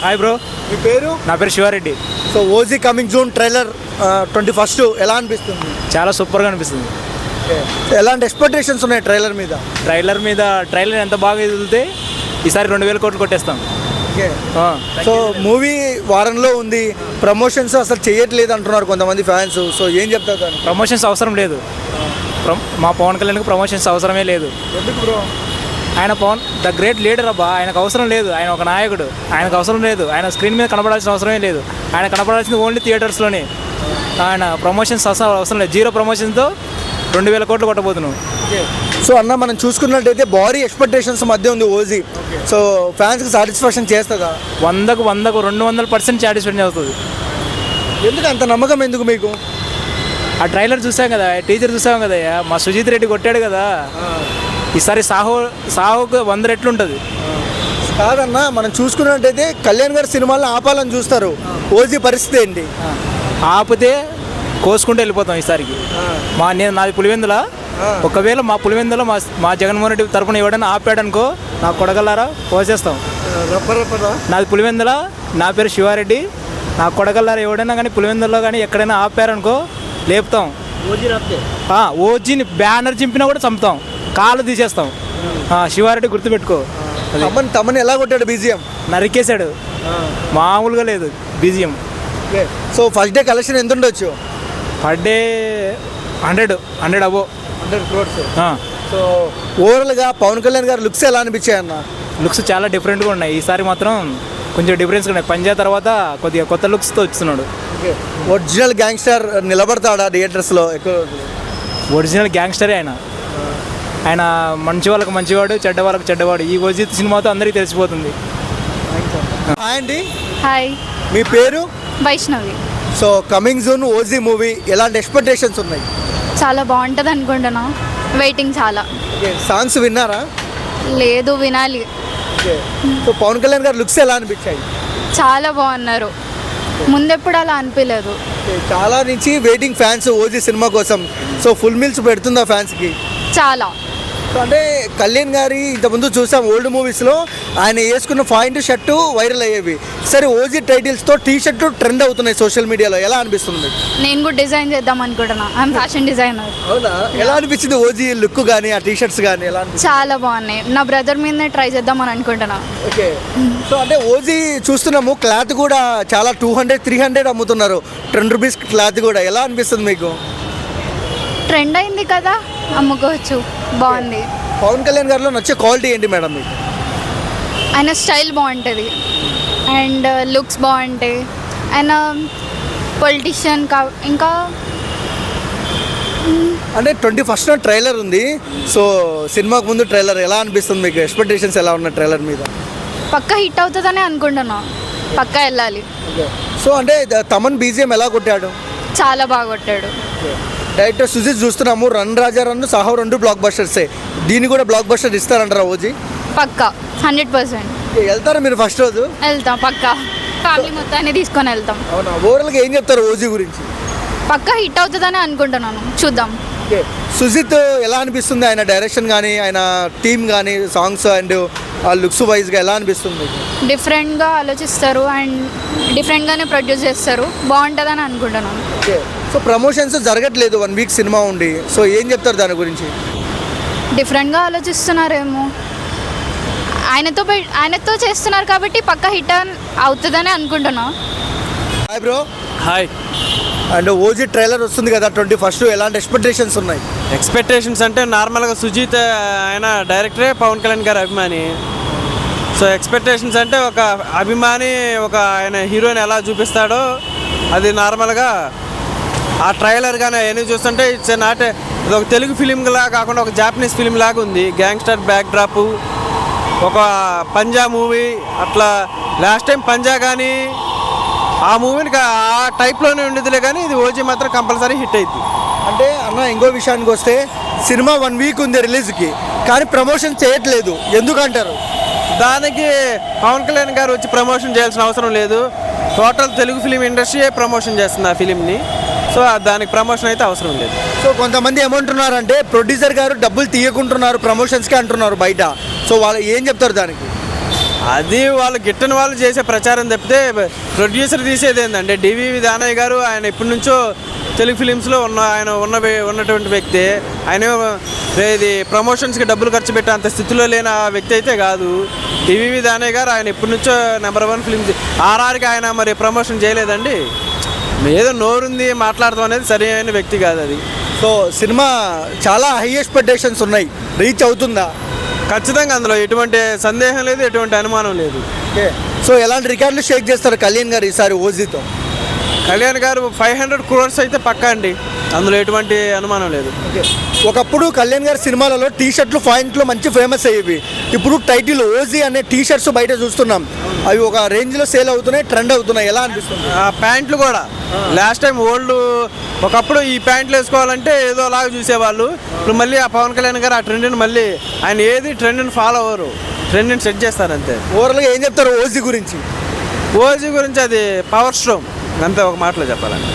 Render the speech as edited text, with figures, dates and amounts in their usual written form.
Hi bro మీ పేరు? నా పేరు Shivareddy. So OG coming June trailer 21 ఎలా అనిపిస్తుంది? చాలా సూపర్గా అనిపిస్తుంది. ఎలాంటి ఎక్స్పెక్టేషన్స్ ఉన్నాయి ట్రైలర్ మీద? ట్రైలర్ ఎంత బాగా ఎదిగితే ఈసారి 2000 కోట్లు కొట్టేస్తాం. సో మూవీ వారంలో ఉంది, ప్రమోషన్స్ అసలు చేయట్లేదు అంటున్నారు కొంతమంది ఫ్యాన్స్. సో ఏం చెప్తారు దాన్ని? ప్రమోషన్స్ అవసరం లేదు. మా పవన్ కళ్యాణ్కి ప్రమోషన్స్ అవసరమే లేదు. ఎందుకు బ్రో? ఆయన ద గ్రేట్ లీడర్ అబ్బా, ఆయనకు అవసరం లేదు. ఆయన ఒక నాయకుడు, ఆయనకు అవసరం లేదు. ఆయన స్క్రీన్ మీద కనపడాల్సిన అవసరమే లేదు. ఆయన కనపడాల్సింది ఓన్లీ థియేటర్స్లోనే. ఆయన ప్రమోషన్స్ అవసరం లేదు. 0 ప్రమోషన్తో 2000 కోట్లు కొట్టబోతున్నాం. సో అన్న, మనం చూసుకున్నట్టయితే భారీ ఎక్స్పెక్టేషన్స్ మధ్య ఉంది ఓజీ. సో ఫ్యాన్స్కి సాటిస్ఫాక్షన్ చేస్తుందా? 100కు 200% సాటిస్ఫాక్షన్ అవుతుంది. ఎందుకు అంత నమ్మకం ఎందుకు మీకు? ఆ ట్రైలర్ చూసాం కదా, టీజర్ చూసాం కదా, మా సుజిత్ రెడ్డి కొట్టాడు కదా. ఈసారి సాహోకు 100 రెట్లు ఉంటుంది. కాదన్నా, మనం చూసుకున్నట్టయితే కళ్యాణ్ గారి సినిమాలను ఆపాలని చూస్తారు. ఓజీ పరిస్థితి ఏంటి? ఆపితే కోసుకుంటూ వెళ్ళిపోతాం ఈసారికి. నాది పులివెందుల. ఒకవేళ మా పులివెందులో మా జగన్మోహన్ రెడ్డి తరపున ఎవడైనా ఆపాడనుకో, నాకు కొడగల్లారా కోసేస్తాం. నాది పులివెందుల, నా పేరు శివారెడ్డి. నాకు కొడగల్లారా ఎవడైనా కానీ పులివెందుల్లో కానీ ఎక్కడైనా ఆపారనుకో లేపుతాం. ఓజీని బ్యానర్ చింపినా కూడా చంపుతాం, కాళ్ళు తీసేస్తాం. శివారెడ్డి గుర్తుపెట్టుకో. తమని ఎలా కొట్టాడు? బీజిఎం నరికేశాడు, మామూలుగా లేదు BGM. So first day collection ఎంత ఉండొచ్చు? పర్ డే 100 అబో 100 crores. సో ఓవరాల్గా పవన్ కళ్యాణ్ గారు లుక్స్ ఎలా అనిపించాయి అన్న? లుక్స్ చాలా డిఫరెంట్గా ఉన్నాయి. ఈసారి మాత్రం కొంచెం డిఫరెన్స్గా ఉన్నాయి. పంజా తర్వాత కొద్దిగా కొత్త లుక్స్తో వస్తున్నాడు. ఒరిజినల్ గ్యాంగ్స్టర్ నిలబడతాడా థియేటర్స్లో ఎక్కువ? ఒరిజినల్ గ్యాంగ్స్టరే ఆయన మంచి వాళ్ళకి మంచివాడు, చెడ్డ వాళ్ళకి చెడ్డవాడు. ఈ ఓజీ సినిమాతో అందరికీ తెలిసిపోతుంది. హాయ్ అండి. హాయ్, మీ పేరు? Vaishnavi. So coming June OG movie ఎలాంటి ఎక్స్పెక్టేషన్స్ ఉన్నాయి? చాలా బాగుంటుంది అనుకుంటున్నా. వెయిటింగ్ చాలా. సాంగ్స్ విన్నారా? లేదు, వినాలి. సో పవన్ కళ్యాణ్ గారు లుక్స్ ఎలా అనిపించాయి? చాలా బాగున్నారు. ముందెప్పుడు అలా అనిపించలేదు. చాలా నుంచి వెయిటింగ్ ఫ్యాన్స్ ఓజీ సినిమా కోసం. సో ఫుల్ మీల్స్ పెడుతుందా ఫ్యాన్స్కి? చాలా. సో అంటే కళ్యాణ్ గారి ఇంతకుముందు చూసాం ఓల్డ్ మూవీస్లో ఆయన వేసుకున్న పాయింట్ షర్టు వైరల్ అయ్యేవి. సరే ఓజీ టైటిల్స్తో టీ షర్టు ట్రెండ్ అవుతున్నాయి సోషల్ మీడియాలో. ఎలా అనిపిస్తుంది? నేను కూడా డిజైన్ చేద్దాం అనుకుంటున్నా. I'm fashion designer. అవునా? ఎలా అనిపించింది ఓజీ లుక్ కానీ ఆ టీ షర్ట్స్ కానీ? ఎలా అనిపించింది? చాలా బాగున్నాయి. నా బ్రదర్ మీదనే ట్రై చేద్దాం అని అనుకుంటున్నా. ఓకే. సో అంటే ఓజీ చూస్తున్నాము, క్లాత్ కూడా చాలా 200-300 అమ్ముతున్నారు. 10 రూపీస్ క్లాత్ కూడా. ఎలా అనిపిస్తుంది మీకు? ట్రెండ్ అయింది కదా, అమ్ముకోవచ్చు. బాగుంది. పవన్ కళ్యాణ్ గారిలో నచ్చే క్వాలిటీ ఏంటి మేడం మీకు? ఆయన స్టైల్ బాగుంటుంది అండ్ లుక్స్ బాగుంటాయి. ఆయన పొలిటీషియన్ ఇంకా అంటే 21st ట్రైలర్ ఉంది. సో సినిమాకు ముందు ట్రైలర్ ఎలా అనిపిస్తుంది మీకు? ఎక్స్పెక్టేషన్స్ ఎలా ఉన్నాయి ట్రైలర్ మీద? పక్కా హిట్ అవుతుందని అనుకుంటున్నా. పక్కా వెళ్ళాలి. సో అంటే తమన్ బీజిఎం ఎలా కొట్టాడు? చాలా బాగా కొట్టాడు. డైరెక్టర్ సుజిత్ చూస్తున్నాము, రన్ రాజా రన్, సాహో 2 బ్లాక్ బస్టర్సే. దీన్ని కూడా బ్లాక్ బస్టర్ ఇస్తారంటారా ఓజీ? పక్కా 100%. వెళ్తారా మీరు ఫస్ట్ రోజు? వెళ్తాం పక్కా. ఫ్యామిలీ మొత్తాన్ని తీసుకొని వెళ్తాం. అవునా? ఓవరాల్గా ఏం చెప్తారు ఓజీ గురించి? పక్కా హిట్ అవుతుందని అనుకుంటున్నాను. చూద్దాం. సుజిత్ ఎలా అనిపిస్తుంది? ఆయన డైరెక్షన్ కానీ ఆయన టీమ్ కానీ సాంగ్స్ అండ్ లుక్స్ వైజ్గా ఎలా అనిపిస్తుంది? డిఫరెంట్గా ఆలోచిస్తారు అండ్ డిఫరెంట్గానే ప్రొడ్యూస్ చేస్తారు. బాగుంటుందని అనుకుంటున్నాను. సో ప్రమోషన్స్ జరగట్లేదు 1 వీక్ సినిమా ఉండి. సో ఏం చెప్తారు దాని గురించి? డిఫరెంట్గా ఆలోచిస్తున్నారేమో. ఆయనతో చేస్తున్నారు కాబట్టి పక్కా హిట్ అవుతుందని అనుకుంటున్నా. Hi bro. Hi. And OG trailer వస్తుంది కదా 21st, ఎలాంటి ఎక్స్పెక్టేషన్స్ ఉన్నాయి? ఎక్స్పెక్టేషన్స్ అంటే నార్మల్గా సుజిత్ ఆయన డైరెక్టరే పవన్ కళ్యాణ్ గారి అభిమాని. సో ఎక్స్పెక్టేషన్స్ అంటే ఒక అభిమాని ఒక ఆయన హీరోని ఎలా చూపిస్తాడో అది నార్మల్గా ఆ ట్రైలర్ కానీ అవన్నీ చూస్తుంటే ఇట్స్ నాట్ ఇది ఒక తెలుగు ఫిలింలా కాకుండా ఒక జాపనీస్ ఫిలిం లాగా ఉంది. గ్యాంగ్స్టర్ బ్యాక్ డ్రాప్, ఒక పంజా మూవీ అట్లా. లాస్ట్ టైం పంజా కానీ ఆ మూవీని ఆ టైప్లోనే ఉండేదిలే, కానీ ఇది ఓజీ మాత్రం కంపల్సరీ హిట్ అయింది. అంటే అన్న ఇంకో విషయానికి వస్తే సినిమా 1 వీక్ ఉంది రిలీజ్కి, కానీ ప్రమోషన్ చేయట్లేదు. ఎందుకంటారు? దానికి పవన్ కళ్యాణ్ గారు వచ్చి ప్రమోషన్ చేయాల్సిన అవసరం లేదు. టోటల్ తెలుగు ఫిలిం ఇండస్ట్రీయే ప్రమోషన్ చేస్తుంది ఆ ఫిలింని. సో దానికి ప్రమోషన్ అయితే అవసరం లేదు. సో కొంతమంది ఏమంటున్నారంటే ప్రొడ్యూసర్ గారు డబ్బులు తీయకుంటున్నారు ప్రమోషన్స్కి అంటున్నారు బయట. సో వాళ్ళు ఏం చెప్తారు దానికి? అది వాళ్ళు గిట్టని వాళ్ళు చేసే ప్రచారం తప్పితే ప్రొడ్యూసర్ తీసేది ఏంటంటే డివివి దానయ్య గారు ఆయన ఇప్పటి నుంచో తెలుగు ఫిలిమ్స్లో ఉన్నటువంటి వ్యక్తి. ఆయన ఇది ప్రమోషన్స్కి డబ్బులు ఖర్చు పెట్టే అంత స్థితిలో లేని ఆ వ్యక్తి అయితే కాదు. డివివి దానయ్య గారు ఆయన ఇప్పటి నుంచో నెంబర్ 1 ఫిలిమ్స్ ఆర్ఆర్కి ఆయన మరి ప్రమోషన్ చేయలేదండి. ఏదో నోరుంది మాట్లాడతాం అనేది సరైన వ్యక్తి కాదు అది. సో సినిమా చాలా హై ఎక్స్పెక్టేషన్స్ ఉన్నాయి, రీచ్ అవుతుందా? ఖచ్చితంగా అందులో ఎటువంటి సందేహం లేదు, ఎటువంటి అనుమానం లేదు. ఓకే, సో ఎలాంటి రికార్డులు షేక్ చేస్తారు కళ్యాణ్ గారు ఈసారి ఓజీతో? కళ్యాణ్ గారు 500 crores అయితే పక్కా అండి, అందులో ఎటువంటి అనుమానం లేదు. ఓకే, ఒకప్పుడు కళ్యాణ్ గారి సినిమాలలో టీ షర్ట్లు పాయింట్లు మంచి ఫేమస్ అయ్యేవి. ఇప్పుడు టైటిల్ ఓజీ అనే టీ షర్ట్స్ బయట చూస్తున్నాం, అవి ఒక రేంజ్లో సేల్ అవుతున్నాయి, ట్రెండ్ అవుతున్నాయి. ఎలా అనిపిస్తుంది? ఆ ప్యాంట్లు కూడా లాస్ట్ టైం ఒకప్పుడు ఈ ప్యాంట్లు వేసుకోవాలంటే ఏదో లాగా చూసేవాళ్ళు. ఇప్పుడు మళ్ళీ ఆ పవన్ కళ్యాణ్ గారు ఆ ట్రెండ్ని మళ్ళీ ఆయన ఏది ట్రెండ్ని ఫాలో అవ్వరు, ట్రెండ్ని సెట్ చేస్తారంతే. ఓవరాల్గా ఏం చెప్తారు ఓజీ గురించి? ఓజీ గురించి అది పవర్ స్ట్రోమ్ అంతే, ఒక మాటలో చెప్పాలంటే.